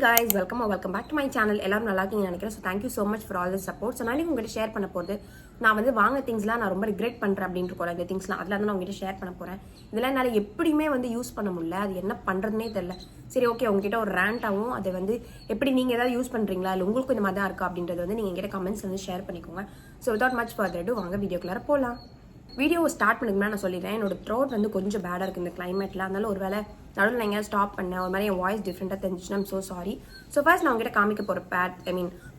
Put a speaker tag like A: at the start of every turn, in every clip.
A: guys, welcome back to my channel. எல்லாரும் நல்லா இருக்கீங்கன்னு நினைக்கிறேன். So thank you so much for all the support. So நான் உங்ககிட்ட ஷேர் பண்ண போறது நான் வந்து வாங்க திங்ஸ்லாம் நான் ரொம்ப ரிக்ரெட் பண்றேன் அப்படின்ற போல இந்த திங்ஸ்லாம் அதெல்லாம் நான் உங்ககிட்ட ஷேர் பண்ண போறேன். இதெல்லாம் என்னால எப்படியுமே வந்து யூஸ் பண்ண முடியல. அது என்ன பண்றதுனே தெரியல. சரி ஓகே உங்ககிட்ட ஒரு ரேண்ட் ஆகும். அதை வந்து எப்படி நீங்க ஏதாவது யூஸ் பண்றீங்களா இல்ல உங்களுக்கு இந்த மாதிரி தான் இருக்கா அப்படின்றது வந்து நீங்க என்கிட்ட கமெண்ட்ஸ் வந்து ஷேர் பண்ணிக்கோங்க. So without much further ado வாங்க வீடியோக்குள்ளார போலாம். வீடியோவை ஸ்டார்ட் பண்ணுங்கன்னா நான் சொல்லிடுறேன். என்னோட த்ரோட் வந்து கொஞ்சம் பேடாக இருக்குது இந்த கிளைமேட்டில். அதனால ஒரு வேலை நடுவில் நான் எங்கேயாவது ஸ்டாப் பண்ணேன் ஒரு மாதிரி என் வாய்ஸ் டிஃப்ரெண்ட்டாக தெரிஞ்சுச்சுன்னா ஸோ சாரி. ஸோ ஃபர்ஸ்ட் நான் உங்ககிட்ட காமிக்க போகிற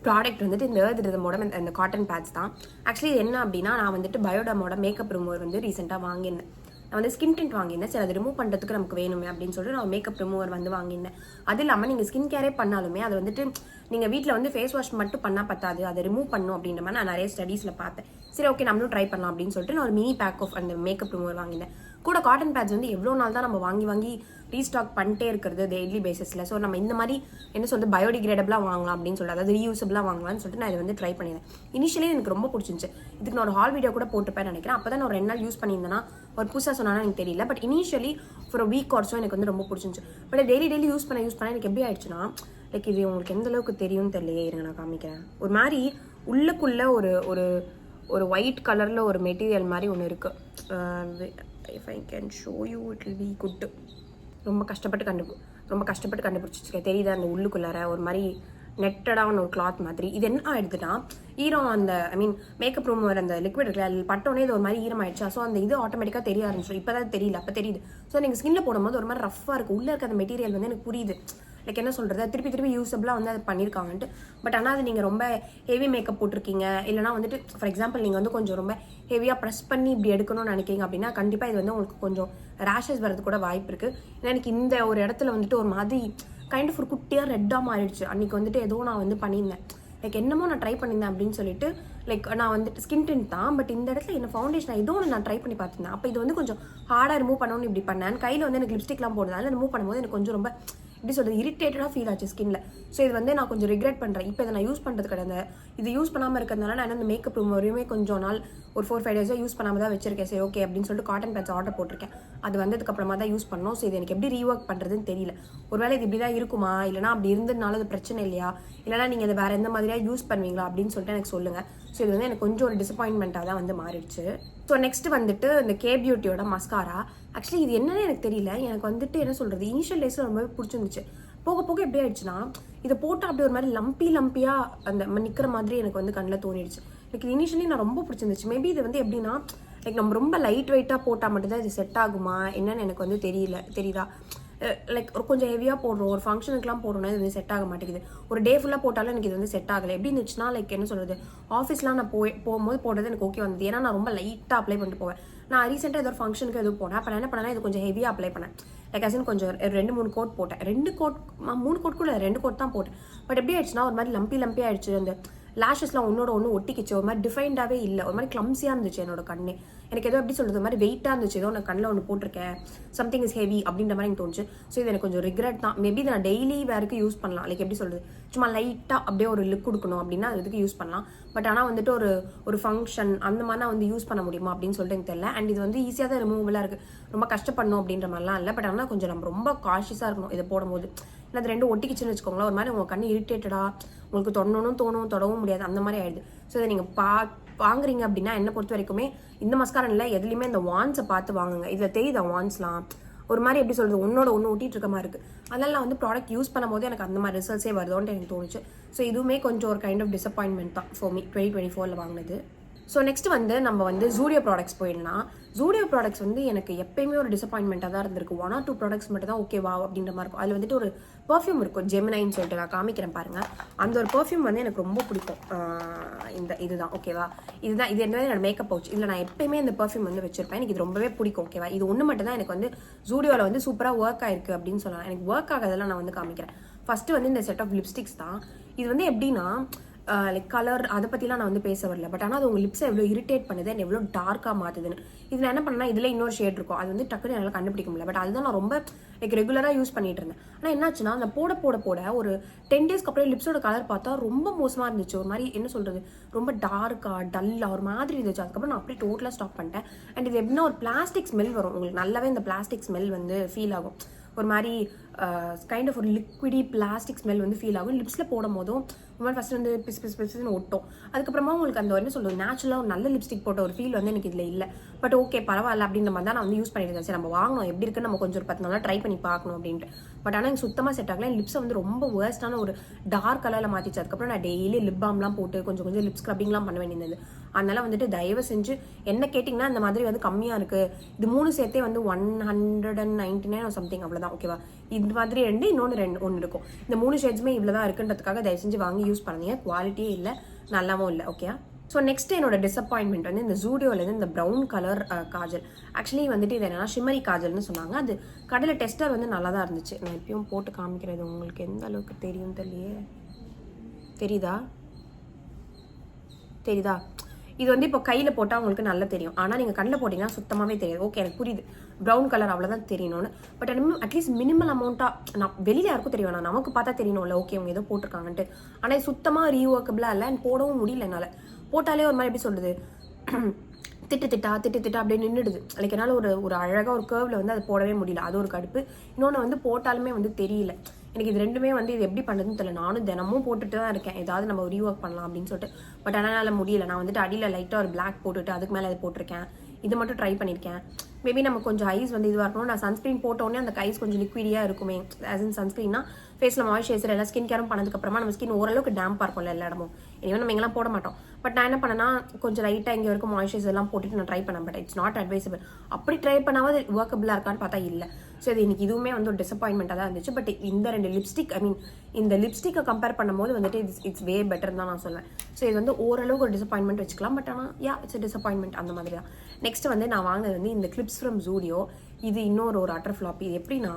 A: ப்ராடக்ட் வந்துட்டு இந்த ரிதமோட இந்த காட்டன் பேட்ஸ் தான். ஆக்சுவலி இது என்ன அப்படின்னா நான் வந்துட்டு பயோடமோட மேக்கப் ரிமூவர் வந்து ரீசெண்டாக வாங்கியிருந்தேன். நான் வந்து ஸ்கின் டிண்ட் வாங்கியிருந்தேன். சரி அது ரிமூவ் பண்ணுறதுக்கு நமக்கு வேணுமே அப்படின்னு சொல்லிட்டு நான் மேக்கப் ரிமூவர் வந்து வாங்கியிருந்தேன். அது இல்லாமல் நீங்கள் ஸ்கின் கேரே பண்ணாலுமே அது வந்துட்டு நீங்கள் வீட்டில் வந்து ஃபேஸ் வாஷ் மட்டும் பண்ணால் பத்தாது, அதை ரிமூவ் பண்ணணும் அப்படின்ற மாதிரி நான் நிறைய ஸ்டடீஸில் பார்த்தேன். சரி ஓகே நம்மளும் ட்ரை பண்ணலாம் அப்படின்னு சொல்லிட்டு நான் ஒரு மினி பேக் ஆஃப் அந்த மேக்கப் ரிமூவர் வாங்கினேன். கூட காட்டன் பேட்ஸ் வந்து எவ்வளோ நாள் தான் நம்ம வாங்கி ரீஸ்டாக் பண்ணிட்டே இருக்கிறது டெய்லி பேசிஸில். ஸோ நம்ம இந்த மாதிரி என்ன சொல்றது பயோடிகிரேடபிளாக வாங்கலாம் அப்படின்னு சொல்லிட்டு அதாவது ரீயூசபிளாக வாங்கலாம்னு சொல்லிட்டு நான் இதை வந்து ட்ரை பண்ணியிருந்தேன். இனிஷியலி எனக்கு ரொம்ப பிடிச்சிருந்துச்சு. இதுக்கு நான் ஒரு ஹால் வீடியோ கூட போட்டுப்பேன் நினைக்கிறேன். அப்போ தான் நான் ஒரு 2 நாள் யூஸ் பண்ணியிருந்தேன்னா ஒரு புதுசாக சொன்னாலும் எனக்கு தெரியல. பட் இனிஷியலி ஃபார் வீக் ஆர்ஸும் எனக்கு வந்து ரொம்ப பிடிச்சிருந்துச்சு. பட் டெய்லி யூஸ் பண்ண எனக்கு எப்படி ஆயிடுச்சுன்னா லைக் இது உங்களுக்கு எந்த அளவுக்கு தெரியும்னு தெரியலையே, இருங்க நான் காமிக்கிறேன். ஒரு மாதிரி உள்ளுக்குள்ள ஒரு ஒரு ஒரு ஒயிட் கலரில் ஒரு மெட்டீரியல் மாதிரி ஒன்று இருக்குது. If I can show you it will be good. ரொம்ப கஷ்டப்பட்டு கண்டுபிடிச்சிருக்கேன். தெரியுது அந்த உள்ளுக்குள்ளார ஒரு மாதிரி நெட்டடான ஒரு கிளாத் மாதிரி. இது என்ன ஆயிடுதுன்னா ஈரம் அந்த மேக்கப் ரூமர் அந்த லிக்விட் இருக்குல்ல அதில் பட்டோன்னே இது ஒரு மாதிரி ஈரம் ஆயிடுச்சா. ஸோ அந்த இது ஆட்டோமேட்டிக்காக தெரிய ஆரம்பிச்சிடும். இப்போ தான் தெரியல, அப்போ தெரியுது. ஸோ நீங்கள் ஸ்கின்ல போடும்போது ஒரு மாதிரி ரஃபாக இருக்குது. உள்ளே இருக்க அந்த மெட்டீரியல் வந்து எனக்கு புரியுது. லைக் என்ன சொல்கிறது திருப்பி யூஸபிளாக வந்து அது பண்ணியிருக்காங்கன்ட்டு. பட் ஆனால் அது நீங்கள் ரொம்ப ஹெவி மேக்கப் போட்டிருக்கீங்க இல்லைனா வந்துட்டு ஃபார் எக்ஸாம்பிள் நீங்கள் வந்து கொஞ்சம் ரொம்ப ஹெவியாக ப்ரெஸ் பண்ணி இப்படி எடுக்கணும்னு நினைக்கிறீங்க அப்படின்னா கண்டிப்பாக இது வந்து உங்களுக்கு கொஞ்சம் ரேஷஸ் வரது கூட வாய்ப்பு இருக்குது. ஏன்னா எனக்கு இந்த ஒரு இடத்துல வந்துட்டு ஒரு மாதிரி கைண்ட் ஆஃப் ஒரு குட்டியாக ரெட்டாக மாறிடுச்சு. அன்றைக்கி வந்துட்டு ஏதோ நான் வந்து பண்ணியிருந்தேன். லைக் என்னமோ நான் ட்ரை பண்ணியிருந்தேன் அப்படின்னு சொல்லிட்டு லைக் நான் வந்துட்டு ஸ்கின் டிண்ட் தான். பட் இந்த இடத்துல என்ன ஃபவுண்டேஷன் ஏதோ ஒன்று நான் ட்ரை பண்ணி பார்த்துருந்தேன். அப்போ இது வந்து கொஞ்சம் ஹார்டாக ரிமூவ் பண்ணணும்னு இப்படி பண்ணேன். கையில் வந்து எனக்கு லிப்ஸ்டிக்லாம் போடுறதால ரிமூவ் பண்ணும்போது எனக்கு கொஞ்சம் ரொம்ப எப்படி சொல்கிறது இரிட்டேட்டடாக ஃபீல் ஆச்சு ஸ்கின்ல. ஸோ இது வந்து நான் கொஞ்சம் ரிக்ரெட் பண்ணுறேன். இப்போ இதை நான் யூஸ் பண்ணுறது கிடையாது. இது யூஸ் பண்ணாமல் இருக்கிறதுனால நான் இந்த மேக்கப் ரூமரையுமே கொஞ்சம் நாள் ஒரு 4-5 டேஸாக யூஸ் பண்ணாமல் தான் வச்சிருக்கேன். சரி ஓகே அப்படின்னு சொல்லிட்டு காட்டன் பேட்ஸ் ஆர்டர் போட்டிருக்கேன். அது வந்ததுக்கப்புறமா தான் யூஸ் பண்ணோம். ஸோ இது எனக்கு எப்படி ரீஒர்க் பண்ணுறதுன்னு தெரியல. ஒருவேளை இது இப்படி தான் இருக்குமா இல்லைனா அப்படி இருந்ததுனால அது பிரச்சனை இல்லையா இல்லைனா நீங்கள் அதை வேறு எந்த மாதிரியாக யூஸ் பண்ணுவீங்களா அப்படின்னு சொல்லிட்டு எனக்கு சொல்லுங்கள். ஸோ இது வந்து எனக்கு கொஞ்சம் ஒரு டிசப்பாயின்மெண்ட்டாக தான் வந்து மாறிடுச்சு. ஸோ நெக்ஸ்ட் வந்துட்டு இந்த கே பியூட்டியோட மஸ்காரா. ஆக்சுவலி இது என்னன்னு எனக்கு தெரியல. எனக்கு வந்துட்டு என்ன சொல்கிறது இனிஷியல் டேஸில் ரொம்பவே பிடிச்சிருந்துச்சு. போக எப்படி ஆயிடுச்சுன்னா இதை போட்டால் அப்படி ஒரு மாதிரி லம்பியாக அந்த நிற்கிற மாதிரி எனக்கு வந்து கண்ணில் தோணிடுச்சு. எனக்கு இனிஷியலி நான் ரொம்ப பிடிச்சிருந்துச்சு. மேபி இது வந்து எப்படின்னா லைக் நம்ம ரொம்ப லைட் வெயிட்டாக போட்டால் மட்டும்தான் இது செட் ஆகுமா என்னன்னு எனக்கு வந்து தெரியுதா. லைக் ஒரு கொஞ்சம் ஹெவியாக போடுறோம் ஒரு ஃபங்க்ஷனுக்குலாம் போடுறோம்னா இது வந்து செட் ஆக மாட்டேங்குது. ஒரு டே ஃபுல்லாக போட்டாலும் எனக்கு இது வந்து செட் ஆகலை. எப்படி இருந்துச்சுன்னா லைக் என்ன சொல்கிறது ஆஃபீஸ்லாம் நான் போகும்போது போடுறது எனக்கு ஓகே வந்தது. ஏன்னா நான் ரொம்ப லைட்டாக அப்ளை பண்ணிட்டு போவேன். நான் ரீசெண்டாக ஏதோ ஒரு ஃபங்க்ஷனுக்கு எதுவும் போனேன். அப்போ நான் என்ன பண்ணேன்னா இது கொஞ்சம் ஹெவியாக அப்ளை பண்ணேன். லைக் அசின் கொஞ்சம் 2-3 கோட் போட்டேன். 3 கோட் கூட 2 கோட் தான் போட்டேன். பட் எப்படி ஆயிடுச்சுன்னா ஒரு மாதிரி லம்பி ஆயிடுச்சு. அந்த லேஷஸ்லாம் ஒன்னோட ஒன்று ஒட்டிக்கிச்சு. ஒரு மாதிரி டிஃபைன்டாகவே இல்லை. ஒரு மாதிரி கிளம்ஸியாக இருந்துச்சு என்னோட கண்ணே. எனக்கு ஏதோ எப்படி சொல்கிறது ஒரு மாதிரி வெயிட்டாக இருந்துச்சு. ஏதோ நான் கண்ணில் ஒன்று போட்டிருக்கேன் சம்திங் இஸ் ஹெவி அப்படின்ற மாதிரி எனக்கு தோணுச்சு. ஸோ இது எனக்கு கொஞ்சம் ரிக்ரெட் தான். மேபி இதை நான் டெய்லி வேறுக்கு யூஸ் பண்ணலாம். லைக் எப்படி சொல்கிறது சும்மா லைட்டாக அப்படியே ஒரு லுக் கொடுக்கணும் அப்படின்னா அதுக்கு யூஸ் பண்ணலாம். பட் ஆனால் வந்துட்டு ஒரு ஃபங்க்ஷன் அந்த மாதிரிலாம் வந்து யூஸ் பண்ண முடியுமா அப்படின்னு சொல்லிட்டு எனக்கு தெரியல. அண்ட் இது வந்து ஈஸியாக தான் ரிமூவலாக இருக்குது. ரொம்ப கஷ்டப்படணும் அப்படின்ற மாதிரிலாம் இல்லை. பட் ஆனால் கொஞ்சம் நம்ம ரொம்ப காஷியஸாக இருக்கணும் இதை போடும்போது. இல்லை அது 2 ஒட்டிக்கிச்சுன்னு வச்சுக்கோங்களேன். ஒரு மாதிரி உங்கள் கண்ணு இரிட்டேட்டடாக உங்களுக்கு தொடவும் முடியாது அந்த மாதிரி ஆயிடுது. ஸோ இதை நீங்கள் வாங்குறீங்க அப்படின்னா என்னை பொறுத்த வரைக்குமே இந்த மஸ்காரா இல்லை எதுலையுமே இந்த வான்ஸை பார்த்து வாங்குங்க. இதில் தெரியுதா வான்ஸ்லாம் ஒரு மாதிரி எப்படி சொல்கிறது ஒன்னோட ஒன்று ஒட்டிட்டு இருக்க மாதிரி இருக்குது. அதெல்லாம் வந்து ப்ராடக்ட் யூஸ் பண்ணும்போது எனக்கு அந்த மாதிரி ரிசல்ட்ஸே வருதோன்ட்டு எனக்கு தோணுச்சு. ஸோ இதுவுமே கொஞ்சம் ஒரு கைண்ட் ஆஃப் டிசப்பாயின்மெண்ட் தான் ஃபார் மீ 2024 வாங்கினது. ஸோ நெக்ஸ்ட் வந்து நம்ம வந்து ஜூடியோ ப்ராடக்ட்ஸ் போயிடலாம். ஜூடியோ ப்ராடக்ட்ஸ் வந்து எனக்கு எப்பயுமே ஒரு டிசப்பாயின்மெண்ட்டாக தான் இருந்திருக்கு. 1 or 2 ப்ராடக்ட்ஸ் மட்டும் தான் ஓகேவா அப்படின்ற மாதிரி இருக்கும். அதில் வந்துட்டு ஒரு பர்ஃப்யூம் இருக்கும் ஜெமினைன்னு சொல்லிட்டு நான் காமிக்கிறேன் பாருங்கள். அந்த ஒரு பர்ஃப்யூம் வந்து எனக்கு ரொம்ப பிடிக்கும். இதுதான் ஓகேவா. இது என்னோட மேக்கப் பவுச். இதில் நான் எப்பயுமே இந்த பர்ஃப்யூம் வந்து வச்சிருப்பேன். எனக்கு இது ரொம்பவே பிடிக்கும் ஓகேவா. இது ஒன்று மட்டும் தான் எனக்கு வந்து ஜூடியோவில் வந்து சூப்பராக ஒர்க் ஆயிருக்கு அப்படின்னு சொல்லலாம். எனக்கு ஒர்க் ஆகாதெல்லாம் நான் வந்து காமிக்கிறேன். ஃபர்ஸ்ட் வந்து இந்த செட் ஆஃப் லிப்ஸ்டிக்ஸ் தான். இது வந்து எப்படின்னா லைக் கலர் அதை பற்றிலாம் நான் வந்து பேச வரல. பட் ஆனால் அது உங்கள் லிப்ஸை எவ்வளோ இரிட்டேட் பண்ணுது அண்ட் எவ்வளோ டார்க்காக மாற்றுதுன்னு. இதில் என்ன பண்ணால் இதில் இன்னொரு ஷேட் இருக்கும். அது வந்து டக்குன்னு என்னால் கண்டுபிடிக்க முடியல. பட் அதுதான் நான் ரொம்ப லைக் ரெகுலராக யூஸ் பண்ணிட்டு இருந்தேன். ஆனால் என்னாச்சுன்னா அந்த போட ஒரு 10 டேஸ்க்கு அப்புறம் லிப்ஸோட கலர் பார்த்தா ரொம்ப மோசமாக இருந்துச்சு. ஒரு மாதிரி என்ன சொல்கிறது ரொம்ப டார்க்காக டல்லாக ஒரு மாதிரி இருந்துச்சு. அதுக்கப்புறம் நான் அப்படியே டோட்டலாக ஸ்டாப் பண்ணிட்டேன். அண்ட் இது எப்படின்னா ஒரு பிளாஸ்டிக் ஸ்மெல் வரும். உங்களுக்கு நல்லாவே இந்த பிளாஸ்டிக் ஸ்மெல் வந்து ஃபீல் ஆகும். ஒரு மாதிரி கைண்ட் ஆஃப் ஒரு லிக்விடி பிளாஸ்டிக் ஸ்மெல் வந்து ஃபீல் ஆகும். லிப்ஸில் போடும் போதும் உங்களுக்கு ஃபஸ்ட்டு வந்து பிஸ் பிஸ் பிஸ்ன்னு ஒட்டும். அதுக்கப்புறமா உங்களுக்கு அந்த என்ன சொல்கிறது நேச்சுரலாக ஒரு நல்ல லிப்ஸ்டிக் போட்ட ஒரு ஃபீல் வந்து எனக்கு இதில் இல்லை. பட் ஓகே பரவாயில்ல அப்படின்ற மாதிரி தான் நான் வந்து யூஸ் பண்ணிட்டு இருக்கேன். சரி நம்ம வாங்கணும் எப்படி இருக்குன்னு நம்ம கொஞ்சம் ஒரு 10 நாளாக ட்ரை பண்ணி பார்க்கணும் அப்படின்ட்டு. பட் ஆனால் எனக்கு சுத்தமாக செட் ஆகல. என் லிப்ஸை வந்து ரொம்ப வேர்ஸ்டான ஒரு டார்க் கலரில் மாற்றிச்சு. அதுக்கப்புறம் நான் டெய்லி லிப் பாம்லாம் போட்டு கொஞ்சம் கொஞ்சம் லிப் ஸ்க்ரப்பிங்லாம் பண்ண வேண்டியது. அதனால வந்துட்டு தயவு செஞ்சு என்ன கேட்டிங்கன்னா இந்த மாதிரி வந்து கம்மியாக இருக்குது, இது 3 சேர்த்தே வந்து 199 சம்திங் அவ்வளோதான் ஓகேவா. இந்த மாதிரி இன்னொன்று ஒன்று இருக்கும். இந்த 3 ஷேட்ஸுமே இவ்வளோ தான் இருக்குன்றதுக்காக தயவு செஞ்சு வாங்கி யூஸ் பண்ணுங்க. குவாலிட்டியே இல்லை, நல்லாவும் இல்லை ஓகே. ஸோ நெக்ஸ்ட் என்னோட டிசப்பாயின்மெண்ட் வந்து இந்த ஜூடியோலேருந்து இந்த ப்ரௌன் கலர் காஜல். ஆக்சுவலி வந்துட்டு இது என்னன்னா ஷிம்மரி காஜல்னு சொன்னாங்க. அது கடையில் டெஸ்டர் வந்து நல்லா தான் இருந்துச்சு. நான் இப்பயும் போட்டு காமிக்கிறது உங்களுக்கு எந்த அளவுக்கு தெரியும் தெரியலையே. தெரியுதா? இது வந்து இப்போ கையில் போட்டால் உங்களுக்கு நல்லா தெரியும். ஆனால் நீங்கள் கண்ணில் போட்டிங்கன்னா சுத்தமாகவே தெரியாது. ஓகே எனக்கு புரியுது ப்ரௌன் கலர் அவ்வளோதான் தெரியணும்னு. பட் அட்லீஸ்ட் மினிமல் அமௌண்ட்டாக நான் வெளியில் யாருக்கும் தெரியும், நான் நமக்கு பார்த்தா தெரியணும்ல ஓகே அவங்க ஏதோ போட்டிருக்காங்கன்ட்டு. ஆனால் இது சுத்தமாக ரீஒர்க்கபிளாக இல்லை. போடவும் முடியல என்னால். போட்டாலே ஒரு மாதிரி எப்படி சொல்கிறது திட்டு திட்டா அப்படியே நின்றுடுது. லைக் என்னால் ஒரு அழகாக ஒரு கர்வில் வந்து அது போடவே முடியல. அது ஒரு கடுப்பு. இன்னொன்று வந்து போட்டாலுமே வந்து தெரியல எனக்கு. இது ரெண்டுமே வந்து இது எப்படி பண்ணுறதுன்னு தெரியல. நானும் தினமும் போட்டுட்டு தான் இருக்கேன் ஏதாவது நம்ம ரீஒர்க் பண்ணலாம் அப்படின்னு சொல்லிட்டு. பட் ஆனால் முடியல. நான் வந்துட்டு அடியில் லைட்டாக ஒரு பிளாக் போட்டுட்டு அதுக்கு மேலே அது போட்டிருக்கேன். இது மட்டும் ட்ரை பண்ணியிருக்கேன். மேபி நம்ம கொஞ்சம் ஐஸ் வந்து இதுவாக இருக்கணும். நான் சன்ஸ்க்ரீன் போட்டோடனே அந்த ஐஸ் கொஞ்சம் லிக்விடியாக இருக்குமே. ஆஸ் இன் சன்ஸ்க்ரீன்னா ஃபேஸில் மாய்ஸ்சரைசர் எல்லாம் ஸ்கின் கேரும் பண்ணதுக்கப்புறமா நம்ம ஸ்கின் ஓரளவுக்கு டேம்பாக இருக்கும்ல எல்லா இடமும். இனிமேல் நம்ம எங்கெல்லாம் போட மாட்டோம். பட் நான் என்ன பண்ணேன்னா கொஞ்சம் லைட்டாக இங்கே வரைக்கும் மாய்ஸ்சரைசர் எல்லாம் போட்டுட்டு நான் ட்ரை பண்ணேன். But it's not advisable. அப்படி ட்ரை பண்ணாவது ஒர்க்கபிளாக இருக்கான்னு பார்த்தா இல்லை. ஸோ இது எனக்கு இதுவுமே வந்து ஒரு டிசப்பாயின்மெண்ட்டாக தான் இருந்துச்சு. பட் இந்த 2 லிப்ஸ்டிக் இந்த லிப்ஸ்டிக்கை கம்பேர் பண்ணும்போது வந்துட்டு இட்ஸ் வே பெட்டர் தான் நான் சொல்லுவேன். ஸோ இது வந்து ஓரளவுக்கு ஒரு டிசப்பாயின்மெண்ட் வச்சுக்கலாம். பட் ஆனால் இட்ஸ் டிசப்பாயின்மெண்ட் அந்த மாதிரி தான். நெக்ஸ்ட் வந்து நான் வாங்கினது வந்து இந்த கிளிப்ஸ் ஃப்ரம் ஜூடியோ. இது இன்னொரு அட்டர் ஃப்ளாப். இது எப்படின்னா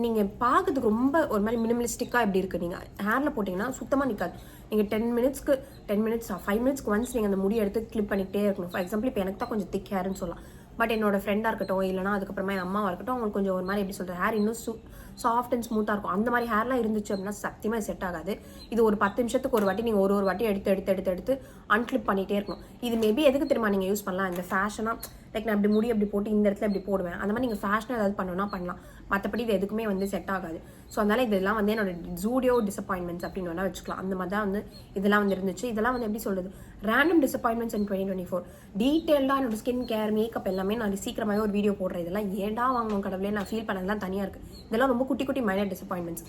A: நீங்கள் பார்க்கறதுக்கு ரொம்ப ஒரு மாதிரி மினிமலிஸ்டிக்காக எப்படி இருக்குது. நீங்கள் ஹேரில் போட்டிங்கன்னா சுத்தமாக நிற்காது. நீங்கள் 10 மினிட்ஸ் 5 மினிட்ஸ்க்கு ஒன்ஸ் நீங்கள் அந்த முடி எடுத்து கிளிப் பண்ணிக்கிட்டே இருக்கணும். ஃபார் எக்ஸாம்பிள் இப்போ எனக்கு தான் கொஞ்சம் திக் ஹேர்னு சொல்லலாம். பட் என்னோட ஃப்ரெண்டாக இருக்கட்டும் இல்லைனா அதுக்கப்புறமா என் அம்மாவாக இருக்கட்டும் அவங்களுக்கு கொஞ்சம் ஒரு மாதிரி எப்படி சொல்கிறது ஹேர் இன்னும் சாஃப்ட் அண்ட் ஸ்மூத்தாக இருக்கும். அந்த மாதிரி ஹேர்லாம் இருந்துச்சு அப்படின்னா சத்தியமாக செட் ஆகாது. இது ஒரு 10 நிமிஷத்துக்கு ஒரு வாட்டி நீங்கள் ஒரு வாட்டி எடுத்து அன்கிளிப் பண்ணிகிட்டே இருக்கணும். இது மேபி எதுக்கு தெரியுமா நீங்கள் யூஸ் பண்ணலாம், இந்த ஃபேஷனாக லைக் நான் இப்படி முடி அப்படி போட்டு இந்த இடத்துல இப்படி போடுவேன். அந்த மாதிரி நீங்கள் ஃபேஷனாக ஏதாவது பண்ணலாம். மற்றபடி இது எதுக்குமே வந்து செட் ஆகாது. ஸோ அதனால் இதெல்லாம் வந்து என்னோட ஜூடியோ டிசப்பாயின்மெண்ட்ஸ் அப்படின்னு வேணால் வச்சுக்கலாம். அந்த மாதிரி தான் வந்து இதெல்லாம் வந்து இருந்துச்சு. இதெல்லாம் வந்து எப்படி சொல்கிறது ரேண்டம் டிசப்பாயின்மெண்ட்ஸ் இன் 2024. டீட்டெயிலாக என்னோட ஸ்கின் கேர் மேக்கப் எல்லாமே நான் சீக்கிரமாகவே ஒரு வீடியோ போடுறேன். இதெல்லாம் ஏண்டா வாங்கணும் கடவுளே நான் ஃபீல் பண்ணதெல்லாம் தனியாக இருக்குது. இதெல்லாம் ரொம்ப குட்டி மைனர் டிசப்பாயின்மெண்ட்ஸ்.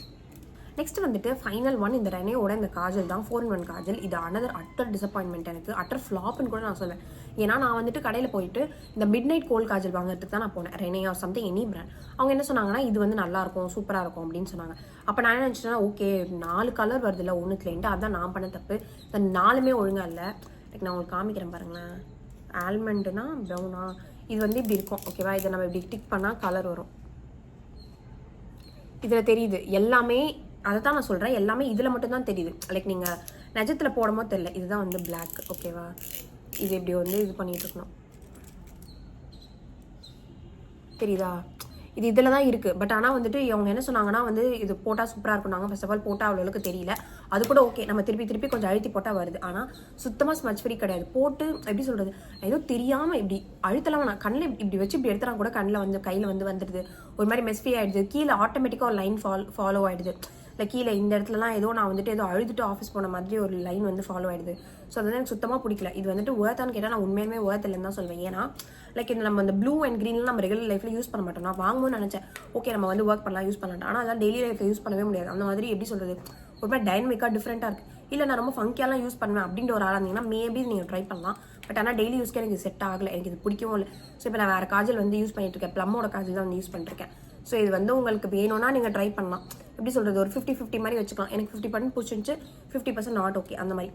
A: நெக்ஸ்ட் வந்துட்டு ஃபைனல் ஒன் இந்த ரெனேயோட இந்த காஜல் தான் 4-in-1 காஜல். இது அனதர் அட்டர் டிசப்பாயின்மெண்ட் எனக்கு, அட்டர் ஃப்ளாப்னு கூட நான் சொல்லுவேன். ஏன்னா நான் வந்துட்டு கடையில் போயிட்டு இந்த மிட் நைட் கோல்ட் காஜல் வாங்குறதுக்கு தான் நான் போனேன். Rene or something any brand. அவங்க என்ன சொன்னாங்கன்னா இது வந்து நல்லாயிருக்கும் சூப்பராக இருக்கும் அப்படின்னு சொன்னாங்க. அப்போ நான் என்ன நினச்சேன்னா ஓகே 4 கலர் வருது இல்லை ஒன்றுத்துலேன்ட்டு, அதான் நான் பண்ண தப்பு. இந்த 4மே ஒழுங்காக இல்லை. லைக் நான் உங்களுக்கு காமிக்கிறேன் பாருங்களேன். ஆல்மண்டுனா ப்ரௌனா இது வந்து இப்படி இருக்கும் ஓகேவா. இதை நம்ம இப்படி டிக் பண்ணால் கலர் வரும். இதில் தெரியுது எல்லாமே, அதை தான் நான் சொல்கிறேன். எல்லாமே இதில் மட்டும்தான் தெரியுது. லைக் நீங்கள் நிஜத்தில் போடும்போது தெரியல. இதுதான் வந்து பிளாக் ஓகேவா. இது இப்படி வந்து இது பண்ணிட்டு இருக்கணும் தெரியுதா. இது இதில் தான் இருக்குது. பட் ஆனால் வந்துட்டு அவங்க என்ன சொன்னாங்கன்னா வந்து இது போட்டால் சூப்பராக இருக்கும். நாங்கள் ஃபர்ஸ்ட் ஆஃப் ஆல் போட்டால் அவ்வளோக்கு தெரியல. அது கூட ஓகே நம்ம திருப்பி கொஞ்சம் அழுத்தி போட்டால் வருது. ஆனால் சுத்தமாக ஸ்மச் ஃப்ரீ கிடையாது. போட்டு எப்படி சொல்கிறது ஏதோ தெரியாமல் இப்படி அழுத்தலாம். நான் கண்ணில் இப்படி வச்சு இப்படி எடுத்துனா கூட கண்ணில் வந்து கையில் வந்து வந்துடுது. ஒரு மாதிரி மெஸ்ஃபி ஆகிடுது. கீழே ஆட்டோமேட்டிக்காக ஒரு லைன் ஃபாலோ ஆகிடுது. இல்லை கீழே இந்த இடத்துலலாம் ஏதோ நான் வந்துட்டு ஏதோ அழுதுட்டு ஆஃபீஸ் போன மாதிரி ஒரு லைன் வந்து ஃபாலோ ஆகிடுது. ஸோ அது வந்து எனக்கு சுத்தமாக பிடிக்கல. இது வந்துட்டு ஒர்த்தான்னு கேட்டால் நான் உண்மையுமே ஒர்த் இல்லைன்னு தான் சொல்வேன். ஏன்னா லைக் இந்த நம்ம இந்த ப்ளூ அண்ட் க்ரீன்லாம் நம்ம ரெகுலர் லைஃப்பில் யூஸ் பண்ண மாட்டோம். நான் வாங்கும்போது நினச்சேன் ஓகே நம்ம வந்து ஒர்க் பண்ணலாம் யூஸ் பண்ணலாம். ஆனால் அதெல்லாம் டெய்லி லைஃப்பில் யூஸ் பண்ணவே முடியாது. அந்த மாதிரி எப்படி சொல்கிறது ஒரு மாதிரி டைனமிக்காக டிஃப்ரெண்ட்டாக இருக்குது. இல்லை நான் ரொம்ப ஃபங்கியாலாம் யூஸ் பண்ணுவேன் அப்படின்ற ஒரு ஆளாக இருந்தீங்கன்னா மேபி நீங்கள் ட்ரை பண்ணலாம். பட் ஆனால் டெய்லி யூஸ்க்கு எனக்கு செட் ஆகலை. எனக்கு இது பிடிக்கவும் இல்லை. ஸோ இப்போ நான் வேறு காஜல் வந்து யூஸ் பண்ணிட்டு இருக்கேன். ப்ளம்மோட காஜல் தான் வந்து யூஸ் பண்ணிருக்கேன். ஸோ இது வந்து உங்களுக்கு வேணும்னா நீங்கள் ட்ரை பண்ணலாம். எப்படி சொல்கிறது ஒரு 50-50 மாதிரி வச்சுக்கலாம். எனக்கு 50% பிடிச்சிருந்துச்சு, 50% நாட் ஓகே அந்த மாதிரி.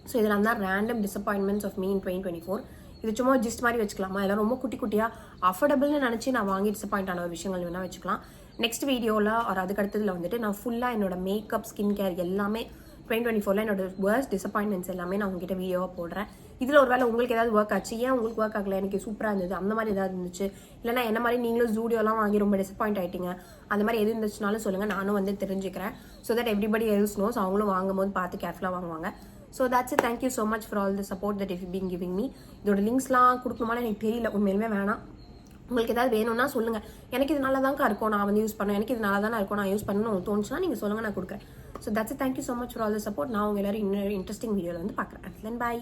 A: ஸோ இதெல்லாம் தான் random disappointments of me in 2024. இது சும்மா ஜிஸ்ட் மாதிரி வச்சுக்கலாமா. எல்லாம் ரொம்ப குட்டியாக அஃபோர்டபுள்னு நினச்சி நான் வாங்கி டிசப்பாயிண்ட் ஆன ஒரு விஷயங்கள் வேணால் வச்சுக்கலாம். நெக்ஸ்ட் வீடியோவில் ஒரு அதுக்கடுத்ததில் வந்துட்டு நான் ஃபுல்லாக என்னோட மேக்கப் ஸ்கின் கேர் எல்லாமே 2024 என்னோட வேர்ஸ்ட் டிசப்பாயின்மெண்ட்ஸ் எல்லாமே நான் உங்ககிட்ட வீடியோவாக போடுறேன். இதில் ஒரு வேளை உங்களுக்கு ஏதாவது ஒர்க் ஆச்சு, ஏன் உங்களுக்கு ஒர்க் ஆகலை, எனக்கு சூப்பராக இருந்தது அந்த மாதிரி ஏதாவது இருந்துச்சு, இல்லைனா என்ன மாதிரி நீங்களும் ஜூடியோலாம் வாங்கி ரொம்ப டிசப்பாயிண்ட் ஆகிட்டீங்க அந்த மாதிரி எது இருந்துச்சுனாலும் சொல்லுங்கள். நானும் வந்து தெரிஞ்சுக்கிறேன். So that everybody else knows அவங்களும் வாங்கும் போது பார்த்து கேர்ஃபுல்லாக வாங்குவாங்க. So that's it. Thank you so much for all the support that if you been giving me. இதோட லிங்க்ஸ்லாம் கொடுக்கணுமான்னு எனக்கு தெரியல. உண்மையிலுமே வேணாம். உங்களுக்கு ஏதாவது வேணும்னா சொல்லுங்கள். எனக்கு இது நல்லா தான்க்கா இருக்கும், நான் வந்து யூஸ் பண்ணேன், எனக்கு இது நல்லா தானே இருக்கும், நான் யூஸ் பண்ணணும்னு தோணுச்சுன்னா நீங்கள் சொல்லுங்கள், நான் கொடுக்குறேன். So that's thank you so much for all the support. நான் உங்கள் எல்லாரும் இன்னும் இன்ட்ரெஸ்டிங் வீடியோவில் வந்து பார்க்குறேன். தென் பாய்.